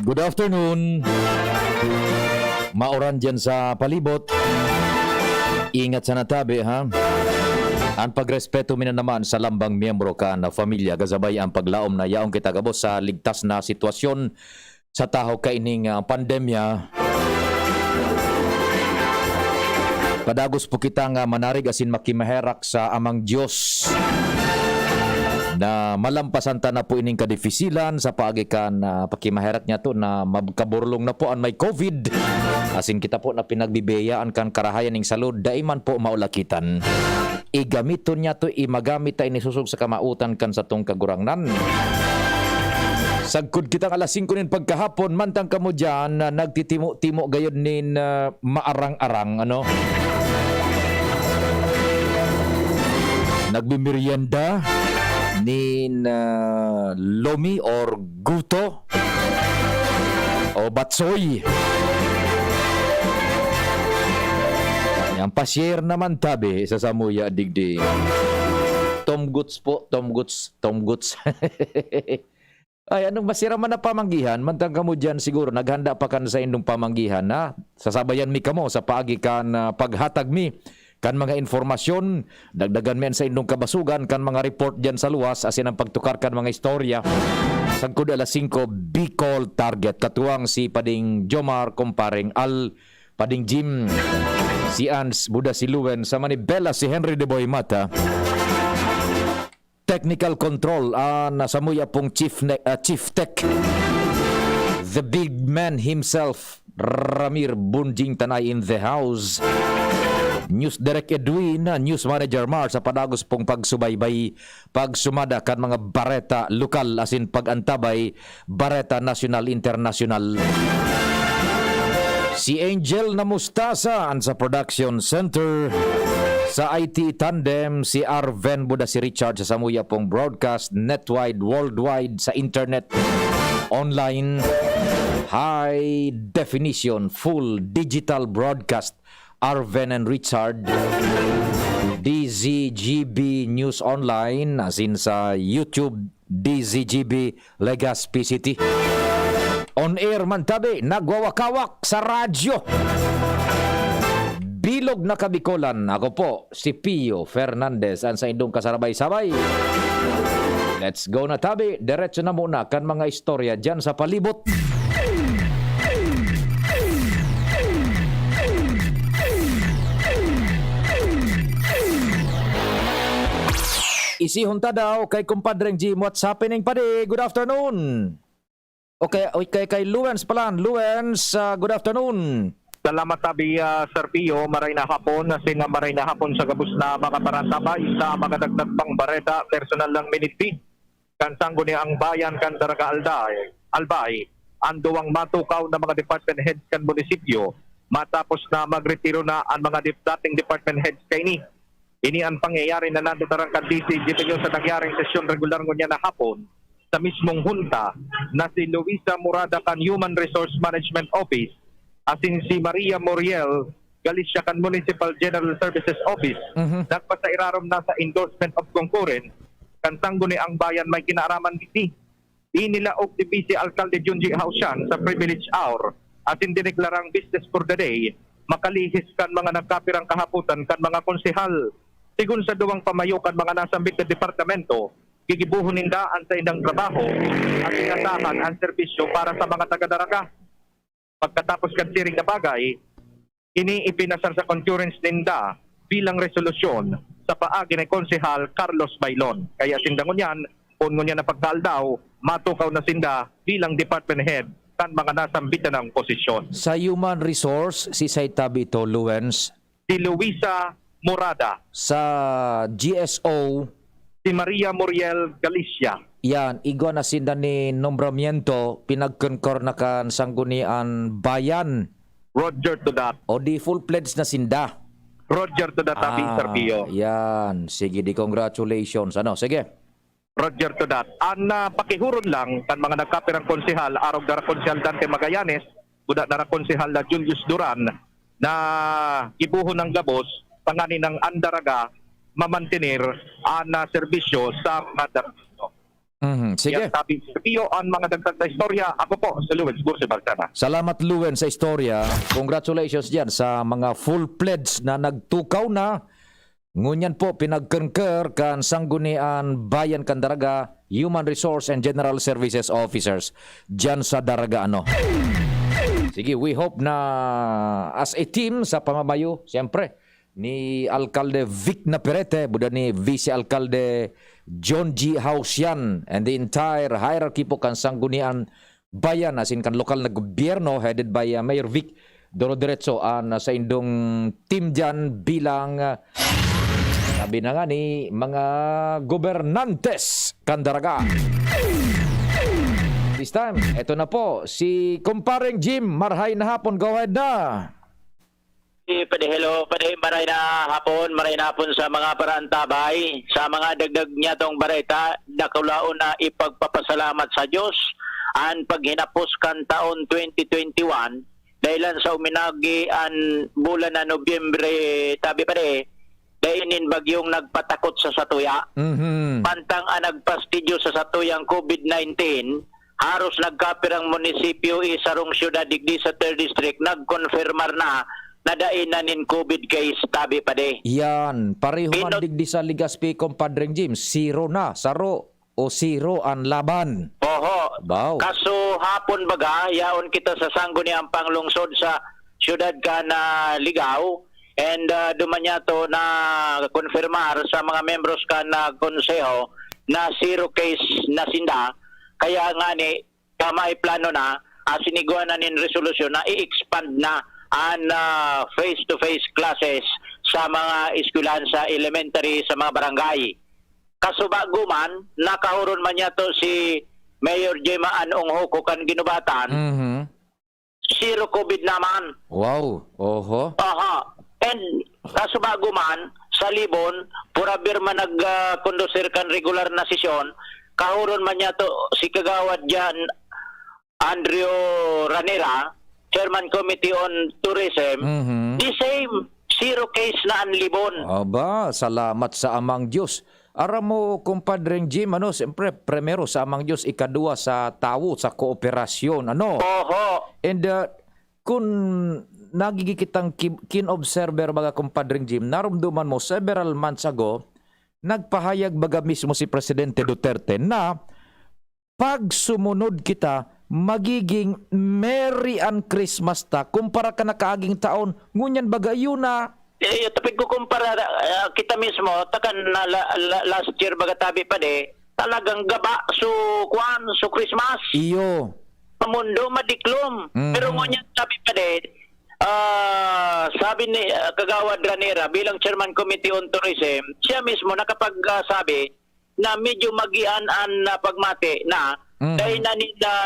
Good afternoon. Mauran dyan sa palibot. Ingat sa natabi, ha? Ang pagrespeto mina naman sa lambang miyembro ka na familia, gazabay ang paglaom na yaong kita gabos sa ligtas na sitwasyon sa taho kaining pandemya. Padagos po kita nga manarig asin makimaherak sa amang Diyos na malampasan ta na po ining kadifisilan sa paagikan na pakimaherak niya to na magkaburlong na po ang may COVID. Asin kita po na pinagbibiyaan kan karahayan ning salud, daiman po maulakitan. Igamiton niya to, imagamit ta inisusog sa kamautan kan sa tong kagurangnan. Sagkod kitang alas 5 nin pagkahapon, mantang kamo dyan na nagtitimo-timo gayod nin maarang-arang, ano? Nagbimerienda nin lomi or guto o batsoy. Yang pasyer naman tabi sa Samuya digdi. Tom Goods po, Tom Goods. Ay, anong masira man na pamanggihan, mantang kamo dyan siguro, naghanda pa kan sa indong pamanggihan na sasabayan mi kamo sa paagi kan paghatag mi kan mga informasyon, dagdagan men sa indong kabasugan kan mga report dyan sa luwas, asin ang pagtukar kan mga istorya. Sagkod alas 5, Bicol Target. Katuwang si Pading Jomar, kumparing Al, Pading Jim, si Ans, Buda si Luen, sa Manibela si Henry de Boy Mata. Technical control, nasamuya pong Chief Tech, the big man himself, Ramir Bunjing Tanay in the house. News Direct Edwin, News Manager Mar sa padagos pong pagsubaybay, pagsumada kan mga bareta lokal asin pagantabay bareta national international. Si Angel na Mustasa sa production center. Sa IT Tandem, si Arven Buda, si Richard sa Samuya pong broadcast netwide, worldwide, sa internet, online, high definition, full digital broadcast. Arven and Richard, DZGB News Online, as in sa YouTube, DZGB Legazpi City. On air man tabi, nagwawakawak sa radyo. Bilog na Kabikolan, ako po, si Pio Fernandez, ang sa indong kasarabay-sabay. Let's go na tabi, diretso na muna kan mga istorya dyan sa palibot. Isihon ta daw kay kumpadreng Jim, what's happening padi? Good afternoon. Okay, kay Luens palan. Luens, good afternoon. Salamat tabi, Sir Pio. Maray na hapon, singa maray na hapon sa gabos na mga parantaba, isa mga dagdag pang bareta, personal lang miniti. Kansanggo ni ang bayan kan Daraga Albay, anduwang matukaw na mga department heads kan munisipyo, matapos na magretiro na ang mga dating department heads kay ni. Ini ang pangyayari na nandotarang kan DCGP sa nangyaring sesyon regular niya na hapon sa mismong hunta na si Luisa Murada kan Human Resource Management Office, asin si Maria Moriel Galicia kan Municipal General Services Office. Nagpasairarom na sa endorsement of concurrence kan sanggo ni ang bayan may kinaaraman diti. Inilaog ni Vice Alcalde Junji Hausyan sa privilege hour asin dineklarang business for the day, makalihis kan mga nagkapirang kahaputan kan mga konsehal. Sigun sa duwang pamayokan mga nasambit na departamento, gigibuhon nindaan sa indang trabaho at inasahan ang serbisyo para sa mga taga-Daraga. Pagkatapos kansiring na bagay, ini ipinasar sa concurrence ninda bilang resolusyon sa paagi ni Konsehal Carlos Bailon. Kaya sindangon yan, pungon yan na pagkaldaw, matukaw na sinda bilang department head kan mga nasambitan ng posisyon. Sa human resource, si Saitabi to Luens. Si Luisa Murada. Sa GSO, si Maria Moriel Galicia. yan, igwa na sinda ni nombramiento, pinag-concur na kan sanggunian bayan. Roger to that. O di full pledge na sinda. Roger to that, Sir Pio. Yan, sige, di congratulations. Ano, sige. Roger to that. Ang pakihuron lang kan mga nagkapirang konsehal, arog dara konsehal Dante Magallanes, buda dara konsehal na Julius Duran, na ibuhon ng gabos, panganin ng Andaraga, mamantinir ang serbisyo sa mga darabito. Sige. Yan sabi Sir Pio ang mga dagdag na istorya. Ako po, si Luis Bursi Balsana. Salamat Luen sa istorya. Congratulations diyan sa mga full-pledged na nagtukaw na. Ngunyan po pinagkengker kan Sanggunian Bayan kan Daraga, Human Resource and General Services Officers diyan sa Daraga ano. Sige, we hope na as a team sa pamamayo, siyempre, ni Alcalde Vic Naperete, buda ni Vice Alcalde John G. Hausian, and the entire hierarchy po kan Sanggunian Bayan, as in kan lokal na gobyerno headed by Mayor Vic Doro-Diretso sa indong team dyan bilang sabi na nga ni mga gobernantes kan Daraga. This time, eto na po, si Kumparing Jim, marhay na hapon, go ahead na. Hello, maray na hapon sa mga parantabay, sa mga dagdag niya tong bareta, nakulaon na ipagpapasalamat sa Diyos, ang paghinapos kan taon 2021, dahilan sa uminagi ang bulan na Nobyembre, tabi pa dainin bagyong nagpatakot sa satuya, pantang ang nagpastidyo sa satuyang COVID-19, haros nagkapirang munisipyo isarong syudad digdi sa 3rd District, nagkonfirmar na nadainan in COVID case tabi pa Yan, pareho man digdi sa Ligaspi, Compadreng Jim, 0 na, saro o 0 ang laban. Oho. Wow. Kaso hapon baga, yaon kita sa Sangguniang Panglungsod sa syudad ka na Ligaw, and dumanya to na konfirmar sa mga membros ka na konseho na 0 case na sinda, kaya nga ni tama plano na siniguan na nin resolusyon na i-expand na ang face-to-face classes sa mga eskwelahan sa elementary sa mga barangay. Kaso bago man, nakahuron man niya to si Mayor Jema Anong Hoko kan Ginubatan, 0 COVID naman. Wow, oho. Aha. And kaso bago man, sa Libon, purabir man nag-kondusir kan regular na sesyon, kahuron man niya to si Kagawad dyan, Andrew Ranera, Chairman Committee on Tourism, the same, 0 case na ang Libon. Aba, salamat sa Amang Diyos. Aram mo, Kumpadreng Jim, siyempre, primero sa Amang Diyos, ikadua sa tao, sa kooperasyon, Oho. And kung nagigikitang kin-observer mga Kumpadreng Jim, narumduman mo several months ago, nagpahayag baga mismo si Presidente Duterte na pag sumunod kita, magiging Merry and Christmas ta kumpara ka na kaaging taon ngunyan bagayo na Tapig ko kumpara kita mismo takan na last year baga tabi pa talagang gaba so Christmas iyo mundo madiklom pero ngunyan tabi pa sabi ni Kagawad Ranera bilang Chairman Committee on Tourism, siya mismo nakapagsabi na medyo magian ang pagmati na dahil na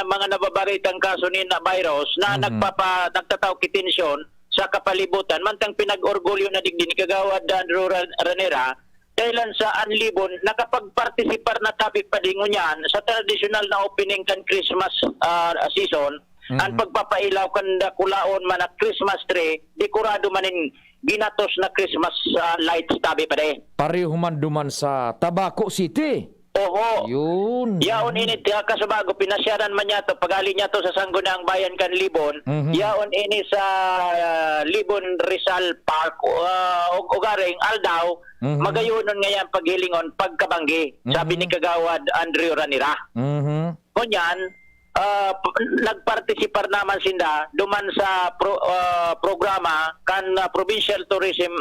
mga nababaritang kaso ni na virus na nagtataw kitensyon sa kapalibutan, mantang pinag-orgulyo na digdi ni Kagawad Andrew Ranera, dahilan sa Anlibon, nakapag-participar na tabi padingo niyan sa traditional na opening kan Christmas season, ang pagpapailaw kan kulaon man at Christmas tree, dekorado manin ginatos na Christmas lights tabi pa pareho man duman sa Tabaco City. Oho. Yun. Yaon ini kasabago pinasyaran man niya to pagali niya to sa Sangguniang Bayan kan Libon. Yaon ini sa Libon Rizal Park ugaring Aldaw. Magayonon ngayon paghilingon pagkabanggi. Sabi ni Kagawad Andrew Ranira. Kunyan nagpartisipar naman sinda duman sa programa kan Provincial Tourism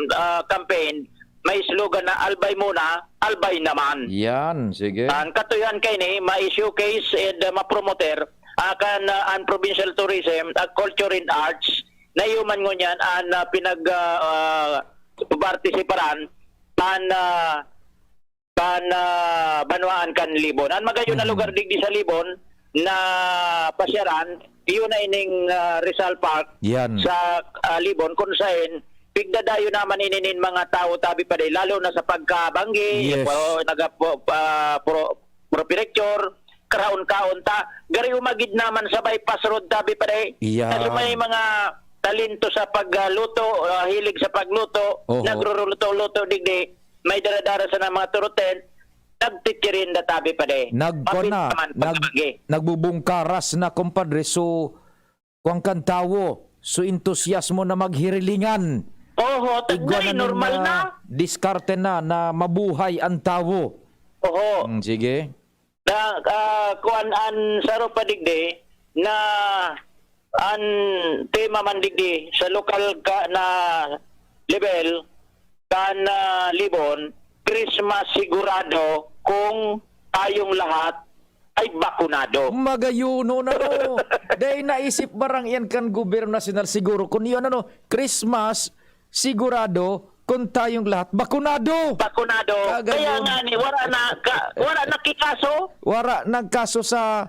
Campaign. May slogan na albay muna, albay naman. Yan, sige. Ang katuyan kay ni ma-showcase and ma-promoter akan ang provincial tourism at culture and arts na human ngunyan ang partisiparan pan banwaan kan Libon. Ang magayon na lugar digdi sa Libon na pasyaran, iyon na ining Rizal Park Yan. sa Libon kung saan pigdadayo naman ininin mga tao tabi pa lalo na sa pagkabanggi, Yes. Pro-Director, karaon-kaon ta, gari umagid naman sa bypass road tabi pa Yeah. Kasi may mga talento sa pagluto, hilig sa pagluto, Oho. nagruluto-luto digdi, may daradara sa mga turuten, nagtitirinda tabi pa de. Nagkona, nagbubungkaras na kumpadre, so kuwang kantawo, so entusiasmo na maghirilingan. Oho, Igwa normal na. Diskarte na mabuhay ang tawo. Oho. Sige. Na kuan an saro padigde na an tema man digdi sa lokal ka na level kan Libon, Christmas sigurado kung tayong lahat ay bakunado. Magayuno na no. Dahil naisip barang yan kan gobyerno nasyonal siguro. Kung yun Christmas, sigurado, kung tayong lahat, bakunado. Bakunado. Kaya nga ni, wala nakikaso. Wala nagkaso sa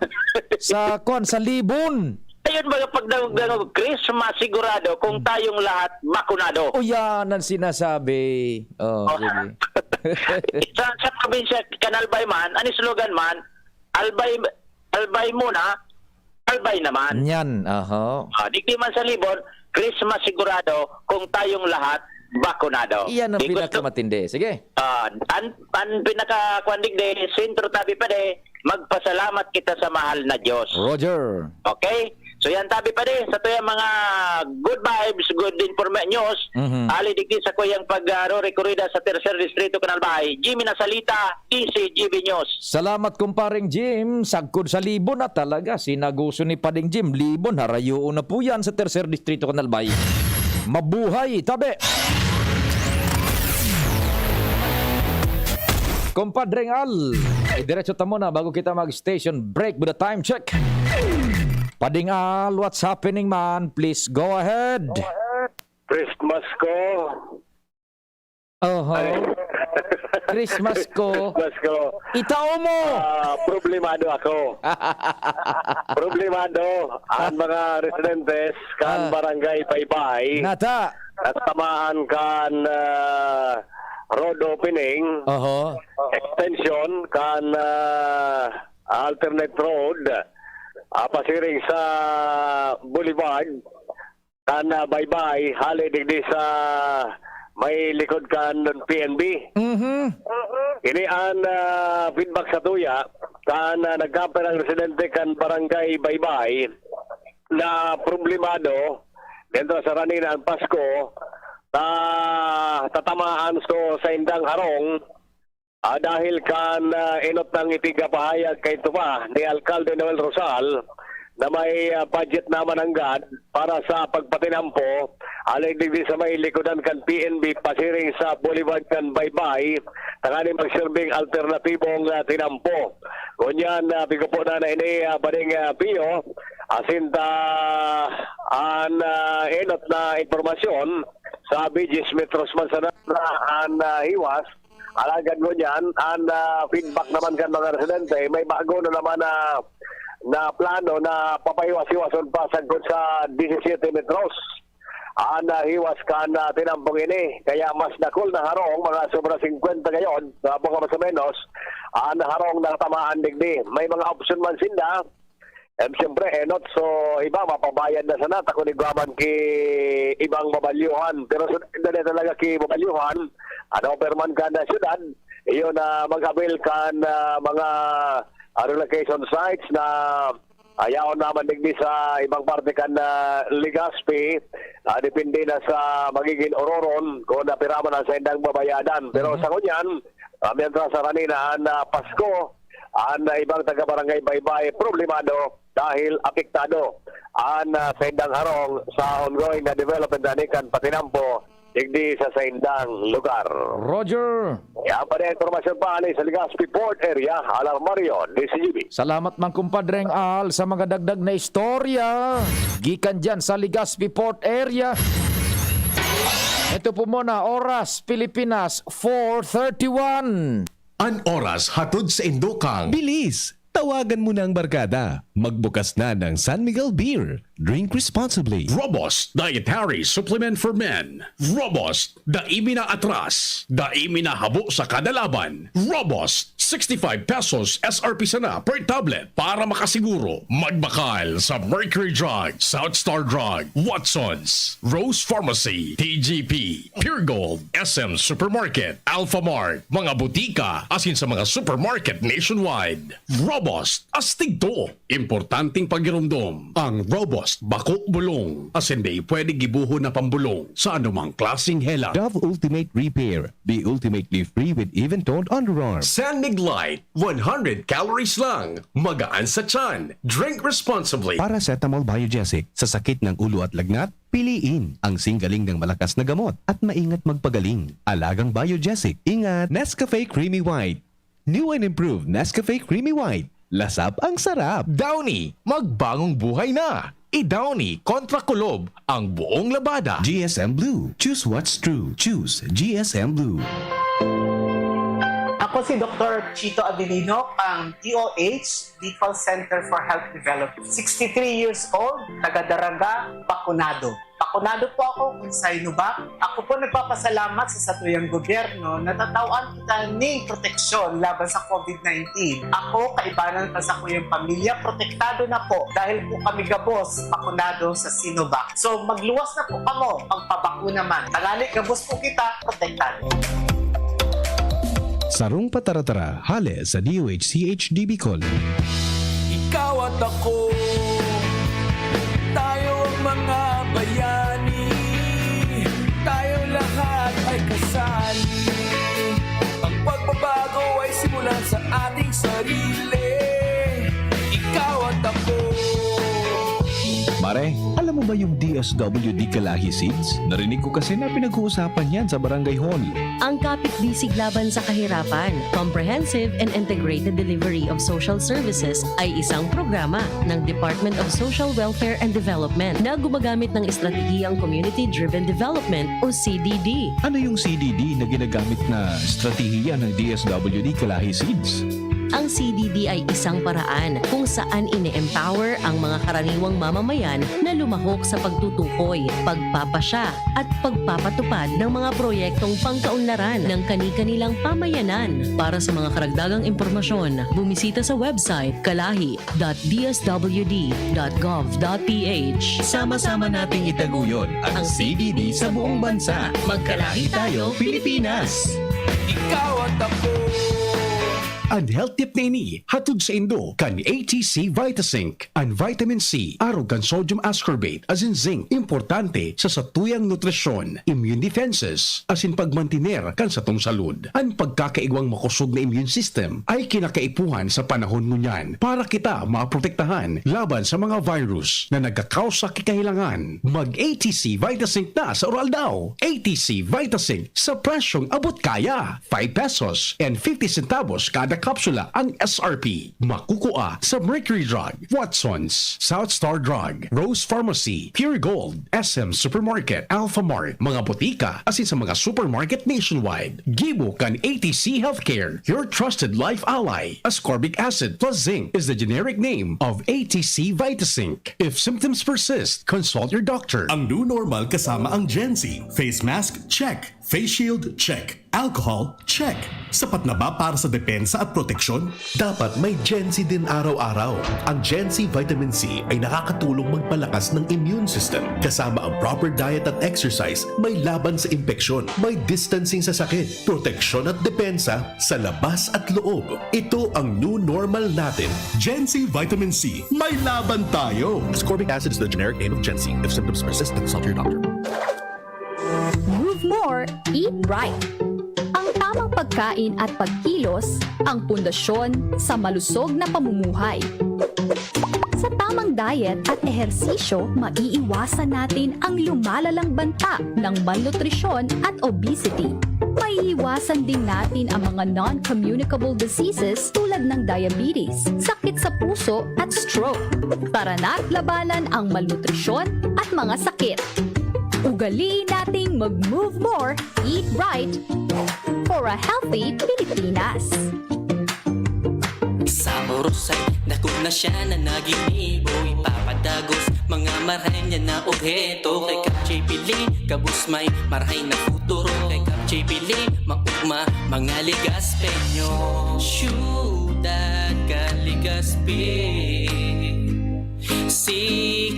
Libon. Ayun ba pag Christmas sigurado kung tayong lahat bakunado. O yan ang sinasabi. Oh, sige. sa probinsya Kanalbay man, ani slogan man, albay muna, albay naman. Yan, aha. Digdi man sa Libon, Christmas sigurado kung tayong lahat bakunado. Iyan ang pinakamatindi. Sige. Ang pinaka-kwandig de, sentro tabi pa de, magpasalamat kita sa mahal na Diyos. Roger. Okay? So yan tabi pa de, sa to yung mga good vibes, good news. Ali digdi sa kuyang pag-rekorida sa Tercer Distrito Kanalbay. Jimmy Nasalita, ECGB News. Salamat kumparing Jim. Sagkod sa Libon na talaga. Sinaguso ni Pading Jim. Libon, harayo na po yan sa Tercer Distrito Kanalbay. Mabuhay, tabi! Kompadreng Al, diretso tamo na bago kita mag-station break with a time check. Pading Al, what's happening man? Please go ahead. Christmas ko. Christmas ko. Christmas ko. Itao mo! Problemado ako. Problemado ang mga residentes kan barangay Baybay. Nata. At tamaan kan road opening. Extension kan alternate road. Pasiring sa Boulevard. Kan Baybay. Hali digdi sa may likod kan PNB. Ini ang feedback sa tuya kan nagkape ng residente kan barangay Baybay na problemado dentro sa ranina ang Pasko tatamaan so sa indang harong dahil kan inot ng itigapahayag kay tupa ni Alcalde Noel Rosal na may budget naman ang GAD para sa pagpatinampo aligdig sa may likodan kan PNB pasiring sa Boulevard kan Baybay tangani magsilbing alternatibong tinampo. Kunyan bigo po na ini bading Pio asinta an enot na informasyon sa BGS Metros Manzana an hiwas alagad ko niyan an feedback naman kan mga residente may bago na naman na plano na papahiwas-hiwason pa sagkod sa 17 metros. Hiwas ka na tinampong ini. Kaya mas nakul na harong, mga sobra 50 ngayon, mga mas o menos, na harong na tamaan digdi. May mga option man sinda. Siyempre, not so iba, mapabayad na sana. Tako ni Guaman ki ibang mabalyuhan. Pero dali talaga ki mabalyuhan. Perman ka na syudad. Iyon na mag-avail ka na mga relocation sites na ayaw naman digdi sa ibang parte kan Legazpi depende na sa magiging ororon kung napiraman ang sa indang babayadan. Pero sa kunyan, mientras sa kanina Pasko, ang ibang taga-barangay Baybay problemado dahil apektado ang sa indang harong sa ongoing na development na nikan patinampo digdi sa indang lugar. Roger. Yan pa rin informasyon pa sa Legazpi Port Area, Alar Marion, DCGB. Salamat man kumpadreng Al sa mga dagdag na istorya. Gikan dyan sa Legazpi Port Area. Ito po muna, oras Pilipinas 4:31. An oras hatod sa Indokang. Bilis! Tawagan mo na ang barkada. Magbukas na ng San Miguel Beer. Drink responsibly. Robust Dietary Supplement for Men. Robust, daimi na atras. Daimi na habo sa kada laban. Robust, 65 pesos SRP sana per tablet para makasiguro. Magbakal sa Mercury Drug, South Star Drug, Watsons, Rose Pharmacy, TGP, Pure Gold, SM Supermarket, Alpha Mart, mga butika, asin sa mga supermarket nationwide. Robust, astig to. Importanteng pagirumdom. Ang Robust Bako Bulong. Asin di pwede gibuho na pambulong sa anumang klaseng hela. Dove Ultimate Repair. Be ultimately free with even-toned underarms. San Mig Light, 100 calories lang. Magaan sa tiyan. Drink responsibly. Paracetamol Biogesic. Sa sakit ng ulo at lagnat, piliin ang singgaling ng malakas na gamot at maingat magpagaling. Alagang Biogesic. Ingat! Nescafe Creamy White. New and improved Nescafe Creamy White. Lasap ang sarap. Downy, magbagong buhay na. I-Downy kontra kulob ang buong labada. GSM Blue. Choose what's true. Choose GSM Blue. Ako si Dr. Chito Abilino, ang DOH, Bicol Center for Health Development. 63 years old, taga-Daraga, bakunado. Bakunado po ako kung sa Sinovac. Ako po nagpapasalamat sa satuyang gobyerno na tatawaan kita ng proteksyon laban sa COVID-19. Ako, kaibanan pa sa kuyang pamilya, protektado na po dahil po kami gabos, bakunado sa Sinovac. So magluwas na po kamo, magpabakuna man. Tangali, gabos po kita, protektado. Sarong Pataratara. Hale sa DOH-CHD Bicol. Ikaw at ako, tayo ang mga bayani, tayo lahat ay kasali. Ang pagbabago ay simulan sa ating sarili. Ikaw at ako. Mare, alam mo ba yung DSWD Kalahi Seeds? Narinig ko kasi na pinag-uusapan yan sa Barangay Hall. Ang kapit-bisig laban sa kahirapan, comprehensive and integrated delivery of social services ay isang programa ng Department of Social Welfare and Development na gumagamit ng estratehiyang Community-Driven Development o CDD. Ano yung CDD na ginagamit na estratehiya ng DSWD Kalahi Seeds? Ang CDD ay isang paraan kung saan ine-empower ang mga karaniwang mamamayan na lumahok sa pagtutukoy, pagpapasya at pagpapatupad ng mga proyektong pangkaunlaran ng kani-kanilang pamayanan. Para sa mga karagdagang impormasyon, bumisita sa website kalahi.dswd.gov.ph. Sama-sama nating itaguyod ang CDD sa buong bansa. Magkalahi tayo, Pilipinas! Ikaw at ako. Ang health tip na ini, hatod sa Indo, kan ATC Vitasync. Ang vitamin C, arog kan sodium ascorbate, as in zinc, importante sa satuyang nutrisyon, immune defenses, as in pagmantiner kan sa tong salud. Ang pagkakaigwang makusog na immune system ay kinakaipuhan sa panahon ngunyan para kita maprotektahan laban sa mga virus na nagkakausa kikahilangan. Mag-ATC Vitasync na sa oral daw. ATC Vitasync sa presyong abot kaya. 5 pesos and 50 centavos kada kapsula ang SRP. Makukuha sa Mercury Drug, Watsons, South Star Drug, Rose Pharmacy, Pure Gold, SM Supermarket, Alpha Mart, mga butika, asin sa mga supermarket nationwide. Gibo kan ATC Healthcare, your trusted life ally. Ascorbic acid plus zinc is the generic name of ATC Vitasync. If symptoms persist, consult your doctor. Ang new normal kasama ang Gen-Z. Face mask, check. Face shield, check. Alcohol, check. Sapat na ba para sa depensa at proteksyon? Dapat may Gen-Z din araw-araw. Ang Gen-Z Vitamin C ay nakakatulong magpalakas ng immune system. Kasama ang proper diet at exercise, may laban sa impeksyon, may distancing sa sakit, proteksyon at depensa sa labas at loob. Ito ang new normal natin. Gen-Z Vitamin C. May laban tayo! Ascorbic acid is the generic name of Gen-Z. If symptoms persist, consult your doctor. Move more, eat right. Ang tamang pagkain at pagkilos ang pundasyon sa malusog na pamumuhay. Sa tamang diet at ehersisyo, maiiwasan natin ang lumalalang banta ng malnutrisyon at obesity. Maiiwasan din natin ang mga non-communicable diseases tulad ng diabetes, sakit sa puso at stroke. Tara na't labanan ang malnutrisyon at mga sakit. Ugaliin nating mag-move more, eat right, for a healthy Pilipinas. Sa Rosal, dako na siya na naginibo. Ipapadagos mga marahay niya na obheto. Kay Kap J. Pili, kabus may marahay na futuro. Kay Kap J. Pili, maugma mga Ligaspeño. Syudad Kaligaspi, si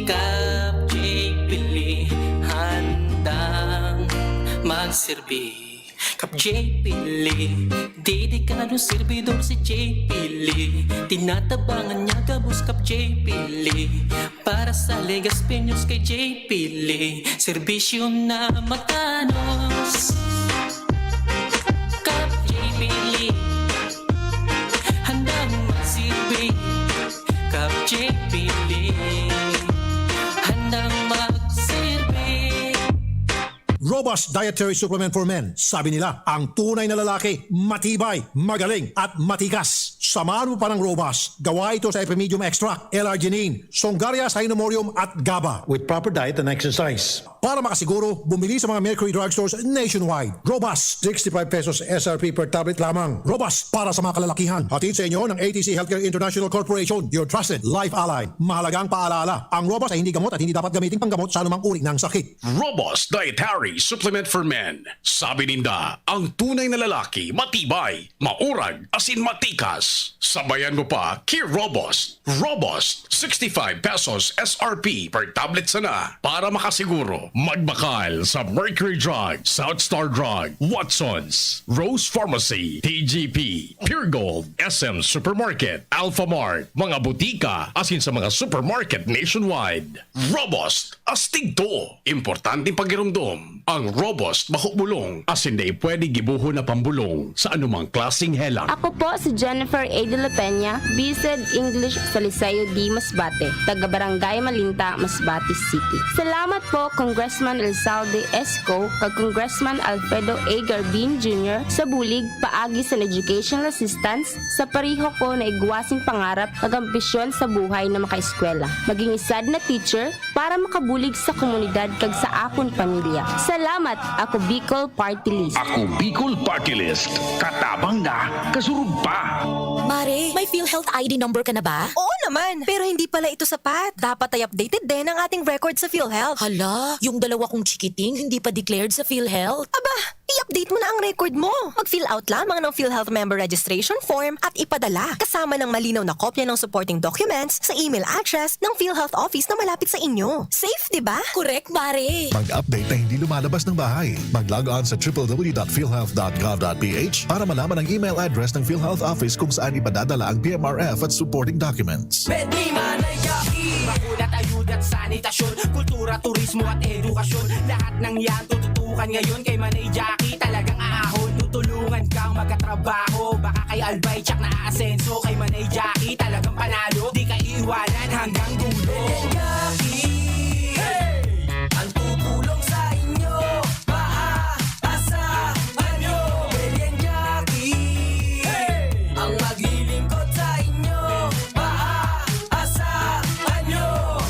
Kap J. Pili handang magsilbi. Kap J. Pili, dedikado servidor si J. Pili. Tinatabangan niya kabus Kap J. Pili. Para sa Ligaspeños kay J. Pili, serbisyo na matanos. Kap J. Pili, handang magsilbi. Kap J. Pili, handang magsilbi. Robust Dietary Supplement for Men. Sabi nila, ang tunay na lalaki, matibay, magaling, at matikas. Samahan mo pa ng Robust. Gawa ito sa Epimedium Extract, L-arginine, Songaria Cynomorium at GABA. With proper diet and exercise. Para makasiguro, bumili sa mga Mercury Drugstores nationwide. Robust, 65 pesos SRP per tablet lamang. Robust, para sa mga kalalakihan. Hatid sa inyo ng ATC Healthcare International Corporation, your trusted life ally. Mahalagang paalala, ang Robust ay hindi gamot at hindi dapat gamitin panggamot sa anumang uri ng sakit. Robust Dietary Supplement for Men. Sabi ninda, ang tunay na lalaki, matibay, maurag, asin matikas. Sabayan mo pa, Key Robust. Robust, 65 pesos SRP per tablet sana. Para makasiguro, magbakal sa Mercury Drug, South Star Drug, Watsons, Rose Pharmacy, TGP, Pure Gold, SM Supermarket, Alpha Mart, mga butika, asin sa mga supermarket nationwide. Robust, astig to. Importante pagirumdom. Ang Robust mahubulong, asin na pwede gibuho na pambulong sa anumang klaseng helang. Ako po si Jennifer A. de la Peña, BSED English sa Liceo D. Masbate, taga Barangay Malinta, Masbate City. Salamat po Congressman Elsalde Esco kag Congressman Alfredo A. Garbin Jr. sa bulig paagi sa educational assistance sa pariho ko na igwasing pangarap kag ambisyon sa buhay na makaeskwela. Maging isad na teacher para makabulig sa komunidad kag sa akon pamilya. Salamat, ako Bicol Party List. Ako Bicol Party List. Katabang na, kasurug pa. Mare, may PhilHealth ID number ka na ba? Oo naman, pero hindi pala ito sapat. Dapat ay updated din ang ating record sa PhilHealth. Hala, yung dalawa kong chikiting hindi pa declared sa PhilHealth. Aba, i-update mo na ang record mo. Mag-fill out lamang ng PhilHealth member registration form at ipadala. Kasama ng malinaw na kopya ng supporting documents sa email address ng PhilHealth office na malapit sa inyo. Safe, di ba? Correct, Mare. Mag-update na hindi lumalabas ng bahay. Mag-log on sa www.philhealth.gov.ph para malaman ang email address ng PhilHealth office kung saan ipadadala ang PMRF at supporting documents. Pwede manay kaki, bakunat, ayuda at sanitasyon, kultura, turismo at edukasyon. Lahat ng yan tututukan ngayon kay Manay Jackie. Talagang ahon, tutulungan kang magkatrabaho. Baka kay Albay Tsak na aasenso. Kay Manay Jackie talagang panalo, di ka iiwanan hanggang dulo. Manay Jackie, hey! Ang tutulong sa inyo, maaasahan nyo. Manay Jackie, hey! Ang maglilingkod sa inyo, maaasahan nyo.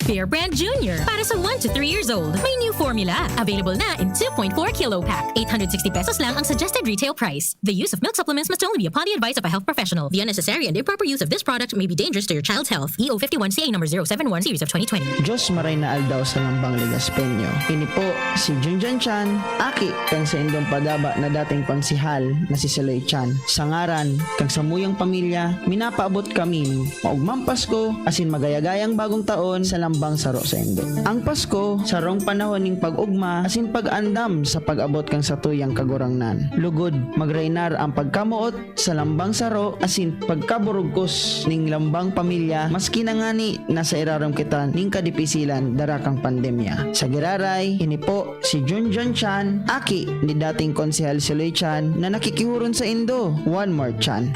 Bear Brand Jr. Para sa 1 to 3 years old. May new formula. Available na in 2.4 kilo pack. 860 pesos lang ang suggested retail price. The use of milk supplements must only be upon the advice of a health professional. The unnecessary and improper use of this product may be dangerous to your child's health. EO 51CA number 071 series of 2020. Diyos maray na aldaw sa lambang Ligaspeño. Ini po si Junjun Chan, aki kang sa indong padaba na dating konsihal na si Saloy Chan. Sa ngaran, kang sa muyang pamilya, minapaabot kami maugmang Pasko asin magayagayang bagong taon sa lambang saro sa indo. Ang Pasko, sarong panahon ning pag-ugma asin pag-andam sa pag-abot kang sa tuyang kagurangnan. Lugod, magrainar ang pagkamuot sa lambang saro asin pagkaburugkos ning lambang pamilya maski na ngani nasa iraram kita ning kadipisilan darakang pandemya. Sa giraray, ini po si Junjun Chan, aki ni dating konsehal Saloy Chan na nakikihuron sa indo. One more Chan.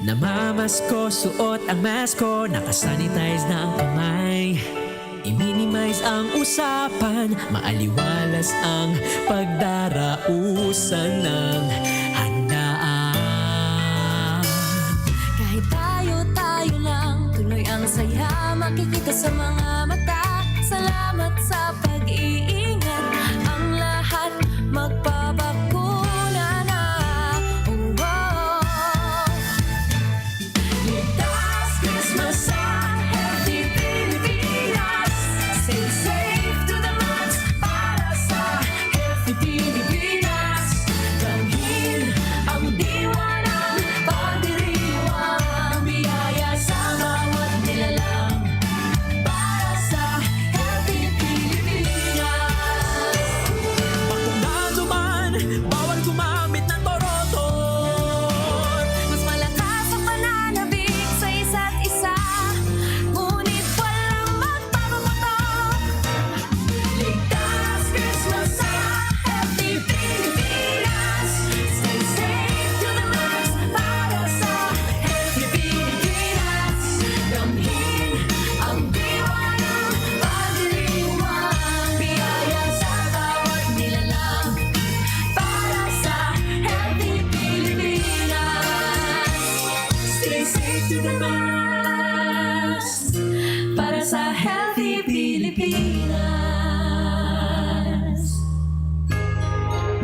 Namamasko, suot ang mask ko, nakasanitize na ang kamay. I-minimize ang usapan, maaliwalas ang pagdarausan ng handaan. Kahit tayo lang, tuloy ang saya makikita sa mga mata. Salamat sa pag-iingat.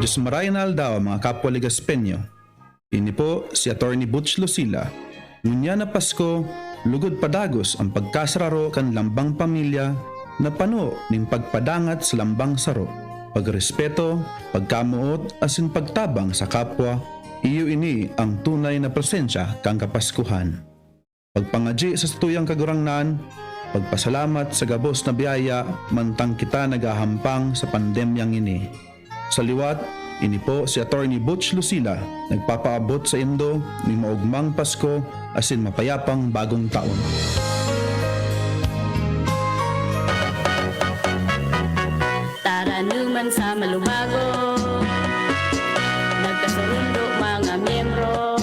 Diyos marayan aldaw mga kapwa Ligaspenyo. Ini po si Attorney Butch Lucila. Ngunya na Pasko, lugod padagos ang pagkasararo kan lambang pamilya na pano ning pagpadangat sa lambang saro. Pagrespeto, pagkamuot asin pagtabang sa kapwa, iyo ini ang tunay na presensya kang Kapaskuhan. Pagpangaji sa tuyang kagurangnan, pagpasalamat sa gabos na biyaya mantang kita nagahampang sa pandemyang ini. Sa liwat, ini po si Attorney Butch Lucila nagpapaabot sa Indo ng maugmang Pasko asin mapayapang bagong taon. Tara naman sa malubago, nagkasundo mga miyembro,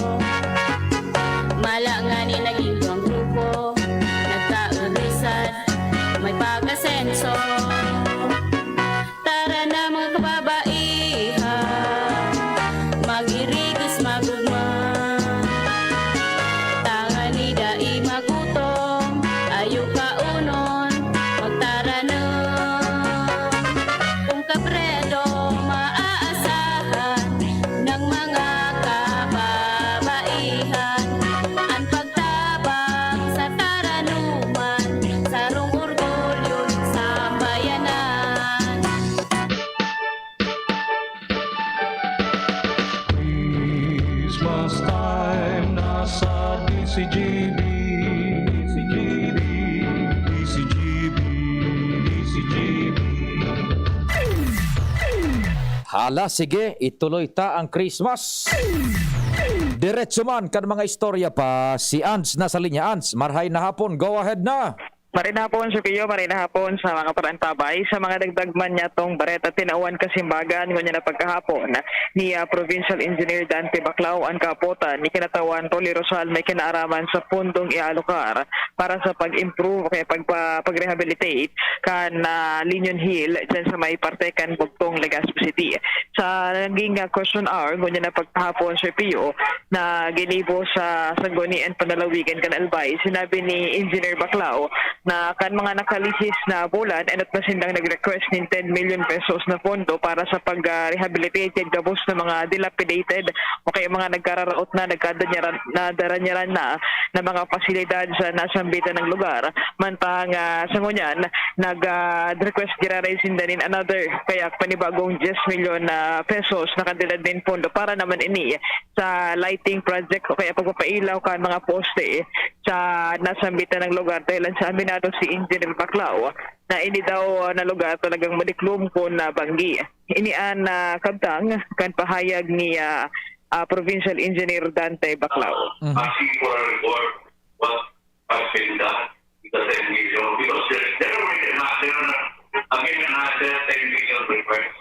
malangani naging ang grupo, nagkaulisan, may pag-asenso. Tara na mga kababaihan, mag-irigis magugma, tangan ni dai magutom, ayaw kaunon, magtara na. Kung kabredo maaasahan ng mga kababaihan, ang pagtabang sa taranuman, sarong orgulyo sa bayanan. Christmas time, nasa DCGB, DCGB, DCGB, DCGB. Hala, sige, ituloy ta ang Christmas. Diretso man kan mga istorya pa, si Ans nasa linya. Ans, marhay na hapon, go ahead na. Marin hapon, Sukiyo, marin hapon sa mga parantabay. Sa mga dagdagman niya tong Bareta, tinauan kasimbagan, ngunya na pagkahapon ni Provincial Engineer Dante Baclao ang kapotan ni kinatawan Rolly Rosal may kinaaraman sa pundong ialokar para sa pag-improve kaya pag-rehabilitate kan Linion Hill dyan sa may partekan Bugtong, Legazpi City. Sa naging question hour, ngunya na pagkahapon sa PO na ginibo sa Sanggunian Panalawigan kan Albay, sinabi ni Engineer Baclao na kan mga nakalihis na bulan at masindang nag-request ng 10 million pesos na pondo para sa pag-rehabilitated gabos ng mga dilapidated o kaya mga nagkararaot na nagdaranyaran na mga pasilidad sa nasambitan ng lugar. Mantang sa ngunyan, nag-request giraraisin din another kaya panibagong 10 million pesos na kandilan din pondo para naman ini sa lighting project o kaya pagpapailaw kan mga poste sa nasambitan ng lugar dahil sa amin nato si Engineer Baclao na ini daw na lugar talagang madiklum ko na banggi. Inian na kabtang kan pahayag ni Provincial Engineer Dante Baclao. Asking for a report what has been done with the 10 million because there are 10 million requests.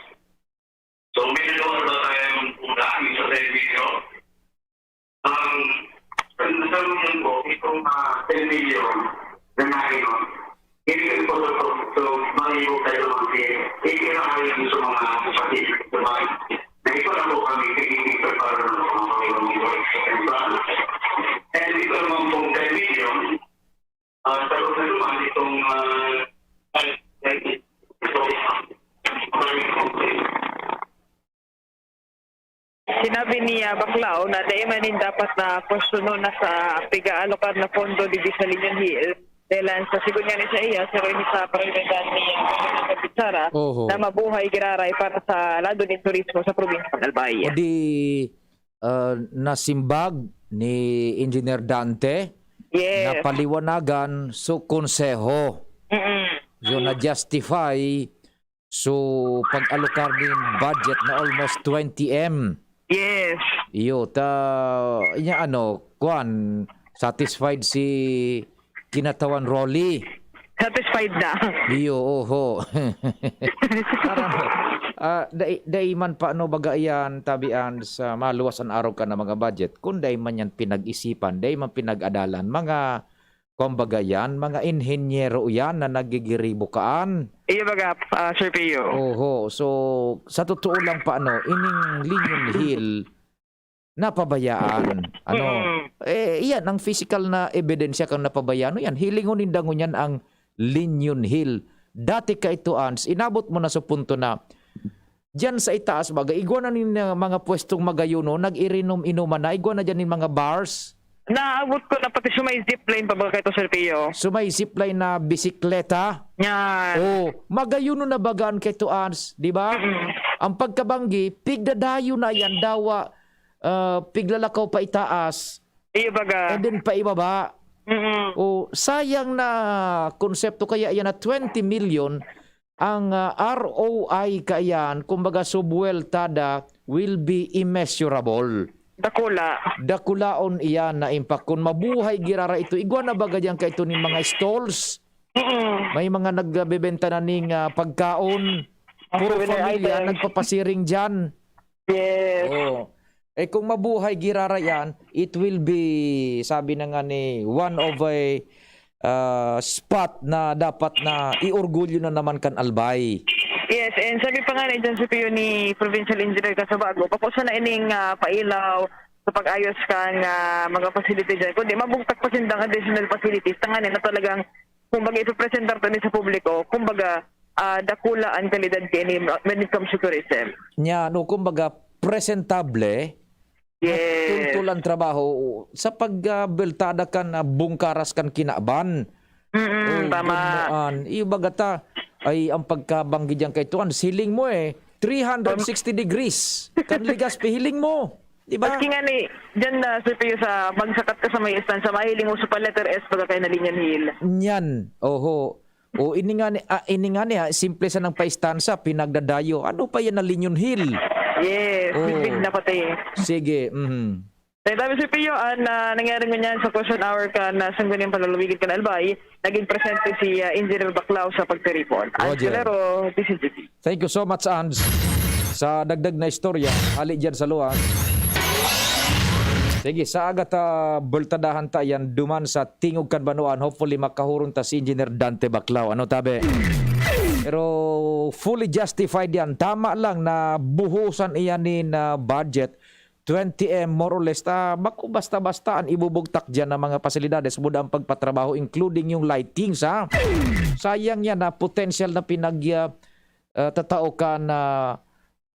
So may nalawa ba tayong unahan sa 10 million? Nasalunan ko itong 10 million na ngayon, hindi ko so mangibo tayo mga ikinakayin sa mga kapatid, diba? Na ito na po kami pinipipir para ng mga mga and ito naman pong 10 million, talog na naman itong Sinabi ni Baclao na daimanin dapat na pwestuno na sa piga-alokar na pondo di sa Linion Hill dahil sa sigun niya ni sa iya, pero ini sa parilindan ni Kapitsara na mabuhay giraray para sa lado ng turismo sa probinsya ng Albay. O di nasimbag ni Engineer Dante na paliwanagan so konseho. So na-justify so pag-alokar din budget na almost 20M. Yes. Iyo, inya kuan, satisfied si kinatawan Rolly. Satisfied na. Iyo, oho. Day man pa bagayan tabian sa maluwasan araw ka na mga budget. Kung day man yan pinag-isipan, day man pinag-adalan, mga kumbagayan, mga inhenyero yan na nagigiribukaan. Iyo baga, Sir Pio. Oho, so sa totoo lang pa ining Linion Hill napabayaan. Yan ang physical na ebidensya kang napabayaan. Yan, hilingon nindangon yan ang Linion Hill. Dati ka ito, Ans, inabot mo na sa punto na Diyan sa itaas baga igwa na nin mga pwestong magayuno nag-irinom-inuman na igwa na diyan nin mga bars. Naabot ko na pati sumay zipline pa ba kayo Sir Pio? Sumay zipline na bisikleta. Yan. Oh, magayuno na bagaan kay tuans, di ba? Ang pagkabanggi, pigdadayo na yan dawa piglalakaw pa itaas. Iyo baga. And then pa ibaba. Oh, sayang na konsepto kaya yan na 20 million ang ROI kayan kumbaga subweltada will be immeasurable. Dakulaon iyan na impact. Kung mabuhay girara ito, igwa na baga diyan kay ito ng mga stalls. May mga nagbebenta na ning pagkaon. Puro familia nagpapasiring diyan. Yes. Oh. Eh kung mabuhay girara yan, it will be, sabi na nga ni, one of a spot na dapat na iorgulyo na naman kan Albay. Yes, and sabi pa nga na dyan sa piyo ni Provincial Engineer Casabago, pakusa na ining pailaw sa pag-ayos kan mga facility dyan. Kundi mabugtak pa sindang additional facilities, tanganin na talagang, kumbaga ipipresentar to ni sa publiko, kumbaga dakula ang kalidad kini when it comes to tourism. Nya, no, kumbaga presentable, yes. Tultulan trabaho sa pagbeltada kan bungkaras kan kinaban. Tama. Ibagata ay ang pagkabanggi diyan kay tuan siling mo 360 degrees kan ligas pihiling mo, di ba? Maski nga ni diyan na sa magsakat ka sa may istansa mahiling mo sa letter S pagka kay na Linyan Hill. Nyan. Oho. O ini nga ni simple sa nang paistansa pinagdadayo. Ano pa yan na Linyon Hill? Yes, big na pati. Sige. Dahil si Pio, nangyari nga niyan sa question hour ka na sanggunin palalawigid ka na Albay, naging presente si Engineer Baclao sa pagtiripon. Angelero, PCGP. Thank you so much, Ans. Sa dagdag na istorya, hali dyan sa luwag. Sige, sa agat bultadahan ta yan duman sa Tingog Kanbanuan. Hopefully makahurong ta si Engineer Dante Baclao. Ano tabi? Pero fully justified yan. Tama lang na buhusan iyan ni budget 20M more or less. Baku basta-basta ang ibubugtak dyan ng mga pasilidades muda ang pagpatrabaho including yung lightings. Sayang yan na potential na tatao ka na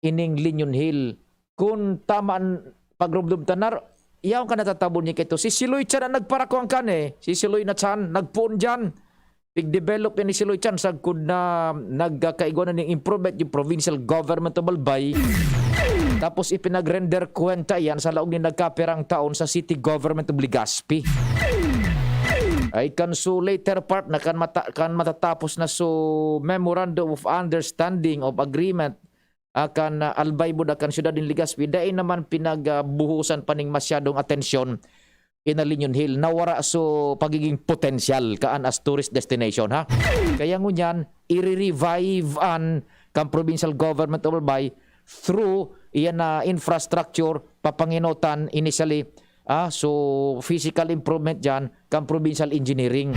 ining Linyon Hill. Kung tamaan pagrubdub tanar, iyaw ka natatabon niya kito. Si Siloy Chan ang nagparako ang kan Si Siloy na Chan, nagpuon dyan. Pig-develop yan ni Siloy Chan sa kung na nagkaiguanan ng improvement yung provincial government of Albay. Tapos ipinag-render kwenta yan sa laong ni nagkapirang taon sa city government of Legazpi. Ay kan so later part na kan matatapos na so memorandum of understanding of agreement akan Albay Bud akan syudad din Legazpi dai naman pinagbuhusan paning masyadong atensyon in Linyon Hill nawara so pagiging potensyal kaan as tourist destination kaya ngunyan i-revive an kan provincial government of Albay through iyan na infrastructure papanginotan initially so physical improvement dyan kan provincial engineering.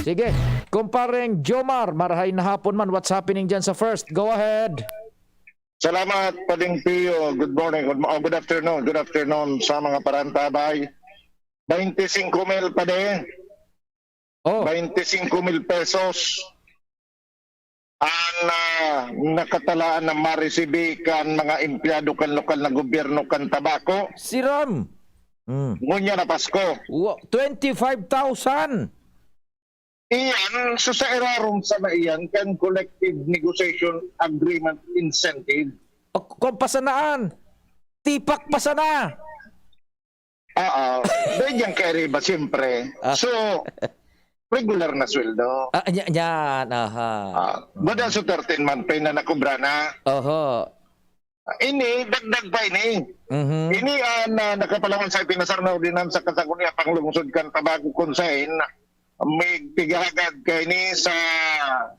Sige, kumpareng Jomar, marahay na hapon man. What's happening dyan sa first? Go ahead. Salamat, Pading Pio. Good morning. Good afternoon. Good afternoon sa mga parantabay. 25 mil pa din. 25 mil pesos ang nakatalaan na maresibi kan mga empleyado kan lokal na gobyerno kan tabako. Siram. Ngunya na Pasko. 25,000. Iyan, so sa irarong sa iyan kan collective negotiation agreement incentive. Kung pasanaan, tipak pasana. Bigyan kay riba siyempre. So, regular na sweldo. Yan, Bada so 13-month pay na nakubra na. Ini, dagdag pa ini. Ini nakapalaman sa pinasar na ordinansa kasagunia panglungsod kan Tabaco Consign. May tigagad kay ni sa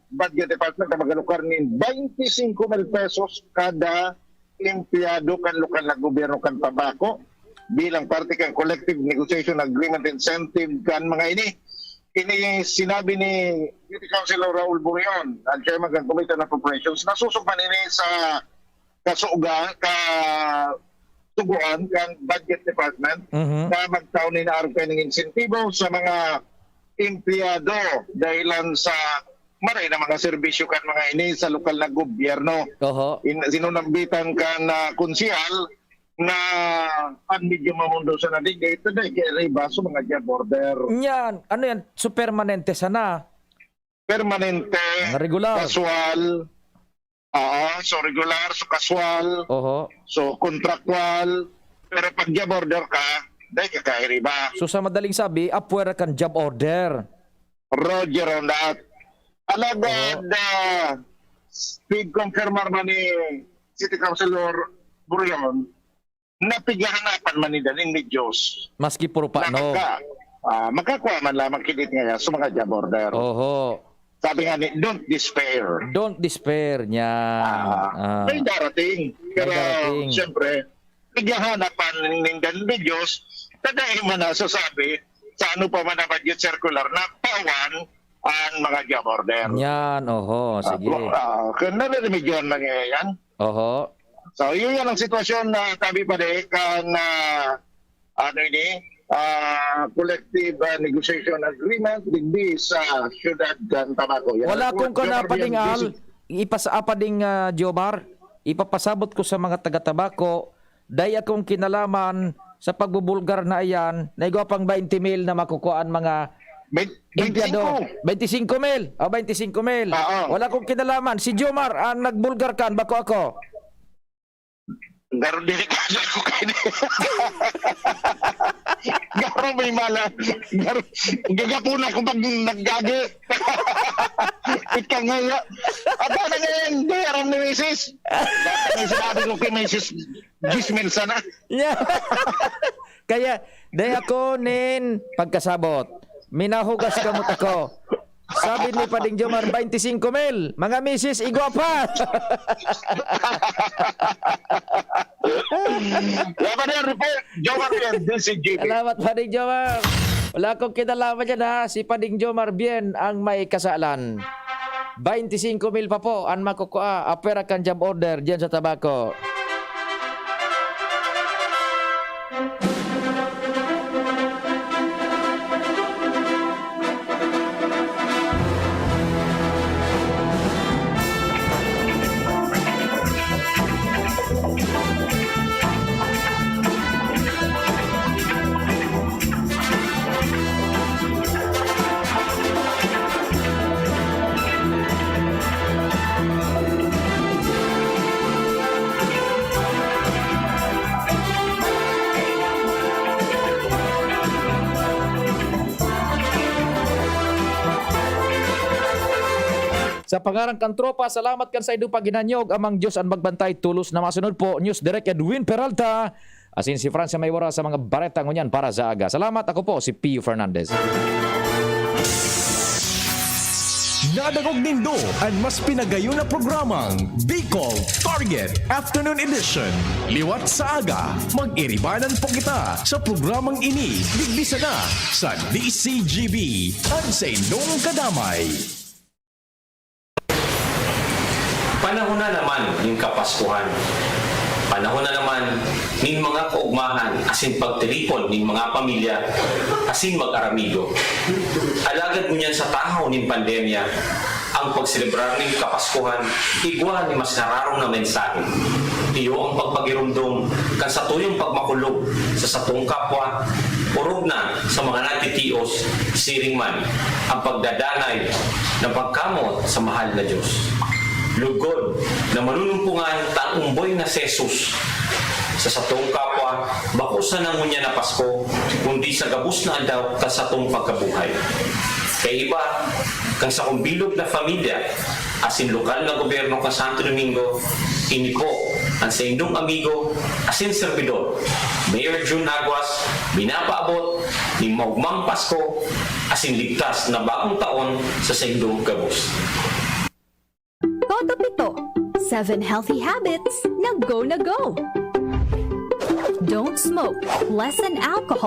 budget department na magalukar ni 25 mil pesos kada empleyado kan lokal na gobyerno kan Tabaco bilang parte kan collective negotiation agreement incentive kan mga ini. Ini sinabi ni City Councilor Raul Burion, ang chairman ng Committee on Appropriations, nasusukman ini sa kasuga tuguan kan budget department na magtaon ni na ng insentibo sa mga empleyado dahilan sa maray na mga serbisyo kan mga ini sa lokal na gobyerno. Oho. Sinunambitan ka na konsihal na ang medyo mamundo sa nadig. Ito na kaya baso mga job order. Yan, ano yan? So permanente sana. Permanente, Mga regular. casual, so regular, so casual, Oho. so contractual, pero pag job order ka, dahil kakairiba. So sa madaling sabi, apwera kan job order. Roger on that. Alagad, speed confirmer man ni City Councilor Burion, napigahanapan man ni Daling ni Diyos. Maski puro pa, no? Makakuha man lamang kilit nga sa mga job order. Oho. Sabi nga ni, don't despair. Don't despair niya. May darating. Pero darating. siyempre, naghahanapan ng Daling Diyos, tadahin man na sasabi, sa ano pa man na budget circular na pawan ang mga job order. Yan, oho. Sige. Kung nariremedyohan man yan. Oho. So, yun yan ang sitwasyon na tabi pa rin na collective negotiation agreement digdi sa Ciudad ng Tabaco. Yan. Wala kong kanapading al. Ipasapading Jomar. Ipapasabot ko sa mga taga-Tabaco. Dahil akong kinalaman sa pagbubulgar na iyan, naigo pang 20 mil na makukuhaan mga 25. 25 mil. O, 25 mil. Wala kong kinalaman. Si Jomar ang nagbulgar kan, bako ako. Garo delikado ko kayo. Garo may mala. Gagapuna ko pag naggagi. Ikaw nga. Aba na ngayon, di aram ni Mrs. Dati na sinabi ko kay Mrs. Gismel sana. Kaya, dahil ako nin pagkasabot. Minahugas kamot ako. Sabi ni Pading Jomar, 25 mil. Mga misis, igwapa. Salamat, Pading Jomar. Wala akong kinalaman dyan ha. Si Pading Jomar bien ang may kasalan. 25 mil pa po ang makukuha. Apera kan job order dyan sa Tabaco. Sa pangarang kan tropa, salamat kan sa idu paginanyog amang Diyos ang magbantay tulos na masunod po. News Direct Edwin Peralta. Asin si Francia Maywara sa mga bareta ngunyan para sa aga. Salamat, ako po si Pio Fernandez. Nadagog nindo ang mas pinagayon na programang Bicol Target Afternoon Edition. Liwat sa aga, mag-iribanan po kita sa programang ini. Digbisa na sa DCGB. Ang sa inyong kadamay. Panahon na naman yung Kapaskuhan. Panahon na naman ning mga kaugmahan asin pagtilipon ning mga pamilya asin mag-aramigo. Alagad mo niyan sa tahaw ning pandemya ang pagselebrar ning Kapaskuhan igwa ni mas nararong na mensahe. Iyo ang pagpagirumdum kan sa tuyong pagmakulog sa satong kapwa urog na sa mga natitios siring man ang pagdadanay ng pagkamot sa mahal na Diyos. Lugod na manunumpungan taumboy na Jesus sa satong kapwa, bakusan na ngunya na Pasko, kundi sa gabus na daw ka sa atong pagkabuhay. Kaya iba, kang sa kumbilog na pamilya, asin lokal na gobyerno ka Santo Domingo, ini po ang sa inyong amigo, asin servidor, Mayor June Aguas, binapaabot ni Maugmang Pasko, asin ligtas na bagong taon sa inyong gabus. Toto Pito, 7 healthy habits na go na go. Don't smoke, lessen alcohol.